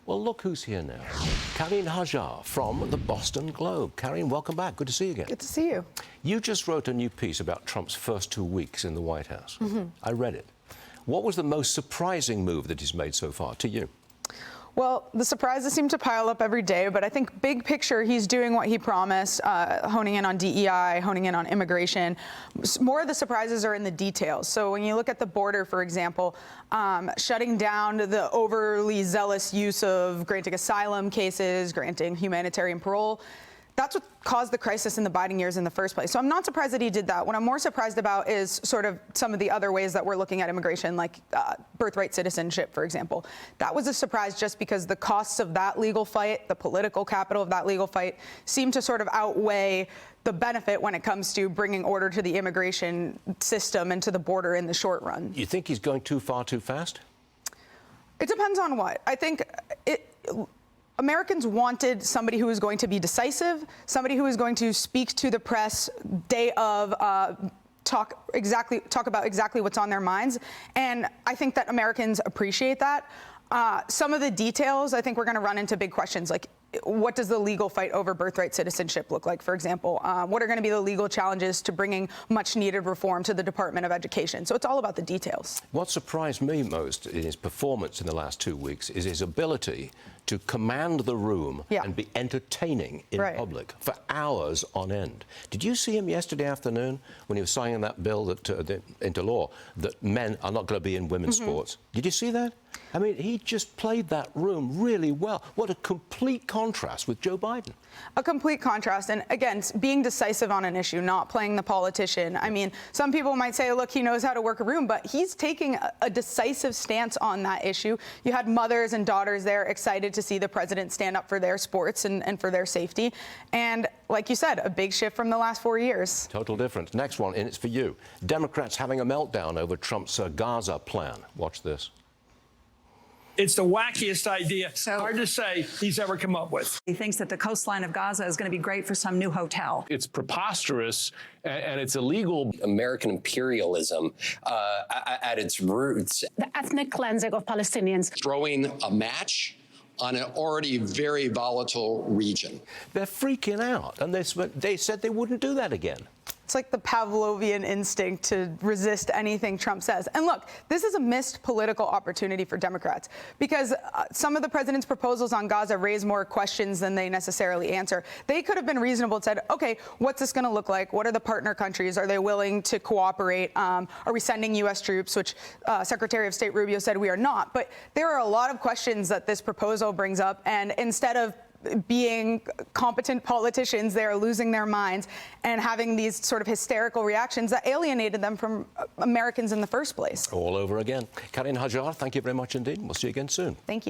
Well, look who's here now. Carine Hajjar from the Boston Globe. Carine, welcome back. Good to see you again. Good to see you. You just wrote a new piece about Trump's first 2 weeks in the White House. I read it. What was the most surprising move that he's made so far to you? Well, the surprises seem to pile up every day, but I think big picture, he's doing what he promised, honing in on DEI, honing in on immigration. More of the surprises are in the details. So when you look at the border, for example, shutting down the overly zealous use of granting asylum cases, granting humanitarian parole, that's what caused the crisis in the Biden years in the first place. So I'm not surprised that he did that. What I'm more surprised about is sort of some of the other ways that we're looking at immigration, like birthright citizenship, for example. That was a surprise just because the costs of that legal fight, the political capital of that legal fight, seem to sort of outweigh the benefit when it comes to bringing order to the immigration system and to the border in the short run. You think he's going too far too fast? It depends on what. I think Americans wanted somebody who was going to be decisive, somebody who was going to speak to the press day of, talk about exactly what's on their minds. And I think that Americans appreciate that. Some of the details, I think we're going to run into big questions, like what does the legal fight over birthright citizenship look like, for example? What are going to be the legal challenges to bringing much-needed reform to the Department of Education? So it's all about the details. What surprised me most in his performance in the last 2 weeks is his ability to command the room and be entertaining in public for hours on end. Did you see him yesterday afternoon when he was signing that bill that into law that men are not going to be in women's sports? Did you see that? I mean, he just played that room really well. What a complete contrast with Joe Biden. A complete contrast. And again, being decisive on an issue, not playing the politician. I mean, some people might say, look, he knows how to work a room, but he's taking a decisive stance on that issue. You had mothers and daughters there excited to see the president stand up for their sports and for their safety. And like you said, a big shift from the last 4 years. Total difference. Next one, and it's for you. Democrats having a meltdown over Trump's Gaza plan. Watch this. It's the wackiest idea, hard to say, he's ever come up with. He thinks that the coastline of Gaza is going to be great for some new hotel. It's preposterous and it's illegal. American imperialism at its roots. The ethnic cleansing of Palestinians. Throwing a match on an already very volatile region. They're freaking out, and they said they wouldn't do that again. It's like the Pavlovian instinct to resist anything Trump says. And look, this is a missed political opportunity for Democrats because some of the president's proposals on Gaza raise more questions than they necessarily answer. They could have been reasonable and said, okay, what's this going to look like? What are the partner countries? Are they willing to cooperate? Are we sending U.S. troops, which Secretary of State Rubio said we are not. But there are a lot of questions that this proposal brings up. And instead of being competent politicians, they are losing their minds and having these sort of hysterical reactions that alienated them from Americans in the first place. All over again. Carine Hajjar, thank you very much indeed. We'll see you again soon. Thank you.